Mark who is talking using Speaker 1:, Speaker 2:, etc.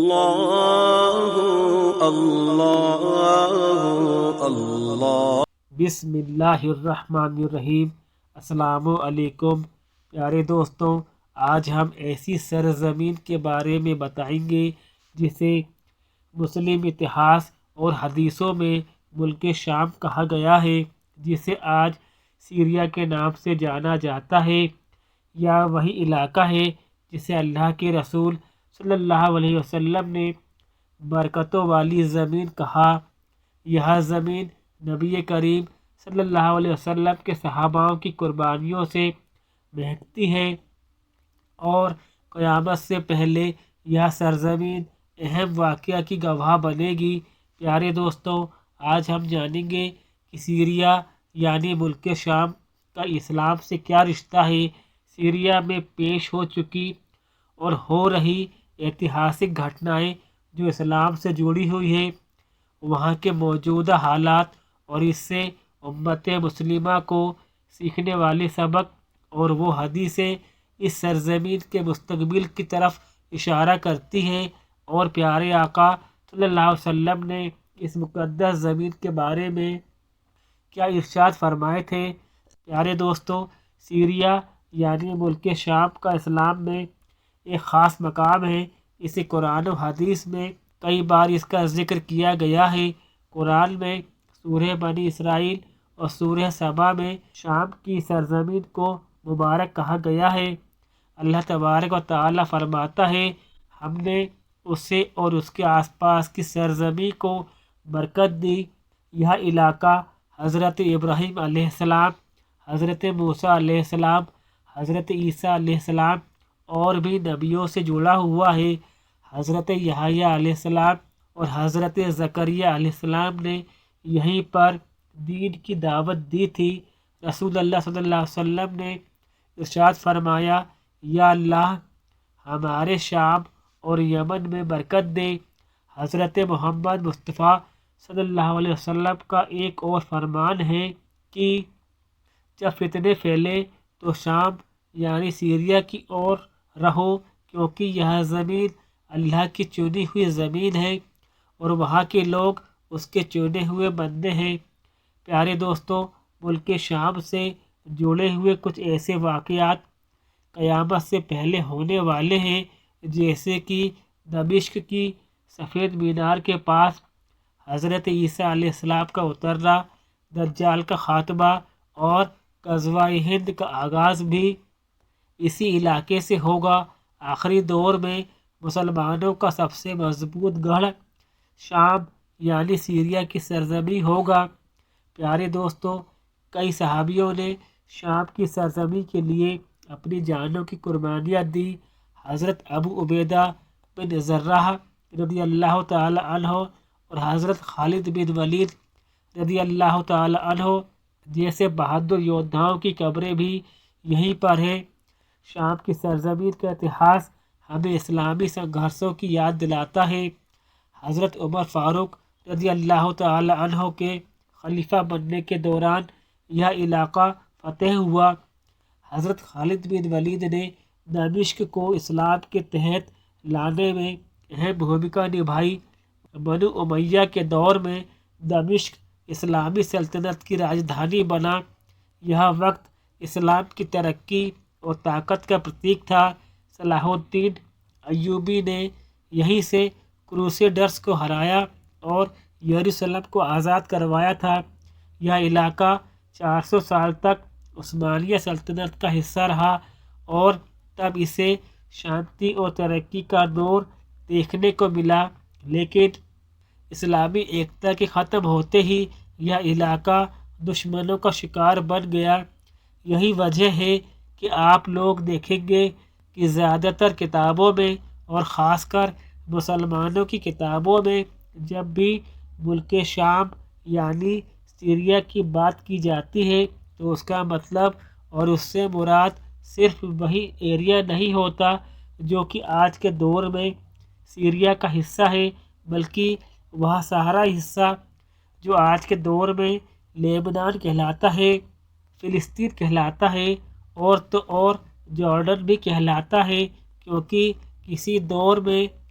Speaker 1: اللہ اللہ اللہ۔
Speaker 2: بسم اللہ الرحمن الرحیم۔ السلام علیکم پیارے دوستوں، آج ہم ایسی سرزمین کے بارے میں بتائیں گے جسے مسلم اتہاس اور حدیثوں میں ملک شام کہا گیا ہے، جسے آج سیریا کے نام سے جانا جاتا ہے۔ یا وہی علاقہ ہے جسے اللہ کے رسول صلی اللہ علیہ وسلم نے برکتوں والی زمین کہا۔ یہ زمین نبی کریم صلی اللہ علیہ وسلم کے صحاباؤں کی قربانیوں سے مہکتی ہے، اور قیامت سے پہلے یہ سرزمین اہم واقعہ کی گواہ بنے گی۔ پیارے دوستوں، آج ہم جانیں گے کہ سیریا یعنی ملک شام کا اسلام سے کیا رشتہ ہے، سیریا میں پیش ہو چکی اور ہو رہی ایتہاسک گھٹنائیں جو اسلام سے جڑی ہوئی ہیں، وہاں کے موجودہ حالات اور اس سے امت مسلمہ کو سیکھنے والے سبق اور وہ حدیثیں اس سرزمین کے مستقبل کی طرف اشارہ کرتی ہیں، اور پیارے آقا صلی اللہ علیہ وسلم نے اس مقدس زمین کے بارے میں کیا ارشاد فرمائے تھے۔ پیارے دوستوں، سیریا یعنی ملک شام کا اسلام میں ایک خاص مقام ہے۔ اسے قرآن و حدیث میں کئی بار اس کا ذکر کیا گیا ہے۔ قرآن میں سورہ بنی اسرائیل اور سورہ سبا میں شام کی سرزمین کو مبارک کہا گیا ہے۔ اللہ تبارک و تعالیٰ فرماتا ہے، ہم نے اسے اور اس کے آس پاس کی سرزمین کو برکت دی۔ یہ علاقہ حضرت ابراہیم علیہ السلام، حضرت موسیٰ علیہ السلام، حضرت عیسیٰ علیہ السلام اور بھی نبیوں سے جڑا ہوا ہے۔ حضرت یحییٰ علیہ السلام اور حضرت زکریا علیہ السلام نے یہیں پر دین کی دعوت دی تھی۔ رسول اللہ صلی اللہ علیہ وسلم نے ارشاد فرمایا، یا اللہ ہمارے شام اور یمن میں برکت دے۔ حضرت محمد مصطفیٰ صلی اللہ علیہ وسلم کا ایک اور فرمان ہے کہ جب فتنے پھیلے تو شام یعنی سیریا کی اور رہو، کیونکہ یہ زمین اللہ کی چنی ہوئی زمین ہے اور وہاں کے لوگ اس کے چنے ہوئے بندے ہیں۔ پیارے دوستوں، ملک شام سے جڑے ہوئے کچھ ایسے واقعات قیامت سے پہلے ہونے والے ہیں، جیسے کہ دمشق کی سفید مینار کے پاس حضرت عیسیٰ علیہ السلام کا اترنا، دجال کا خاتمہ اور غزوہ ہند کا آغاز بھی اسی علاقے سے ہوگا۔ آخری دور میں مسلمانوں کا سب سے مضبوط گڑھ شام یعنی سیریا کی سرزمین ہوگا۔ پیارے دوستوں، کئی صحابیوں نے شام کی سرزمین کے لیے اپنی جانوں کی قربانیاں دی۔ حضرت ابو عبیدہ بن جراح رضی اللہ تعالی عنہ اور حضرت خالد بن ولید رضی اللہ تعالی عنہ جیسے بہادر یودھاؤں کی قبریں بھی یہیں پر ہیں۔ شام کی سرزمین کا اتہاس ہمیں اسلامی سنگھرشوں کی یاد دلاتا ہے۔ حضرت عمر فاروق رضی اللہ تعالی عنہ کے خلیفہ بننے کے دوران یہ علاقہ فتح ہوا۔ حضرت خالد بن ولید نے دمشق کو اسلام کے تحت لانے میں اہم بھومکا نبھائی۔ بنو امیہ کے دور میں دمشق اسلامی سلطنت کی راجدھانی بنا۔ یہ وقت اسلام کی ترقی اور طاقت کا پرتیک تھا۔ صلاح الدین ایوبی نے یہیں سے کروسیڈرز کو ہرایا اور یروشلم کو آزاد کروایا تھا۔ یہ علاقہ 400 سال تک عثمانیہ سلطنت کا حصہ رہا اور تب اسے شانتی اور ترقی کا دور دیکھنے کو ملا، لیکن اسلامی ایکتا کے ختم ہوتے ہی یہ علاقہ دشمنوں کا شکار بن گیا۔ یہی وجہ ہے کہ آپ لوگ دیکھیں گے کہ زیادہ تر کتابوں میں اور خاص کر مسلمانوں کی کتابوں میں جب بھی ملک شام یعنی سیریا کی بات کی جاتی ہے تو اس کا مطلب اور اس سے مراد صرف وہی ایریا نہیں ہوتا جو کہ آج کے دور میں سیریا کا حصہ ہے، بلکہ وہ سارا حصہ جو آج کے دور میں لیبنان کہلاتا ہے، فلسطین کہلاتا ہے اور تو اور جارڈن بھی کہلاتا ہے، کیونکہ کسی دور میں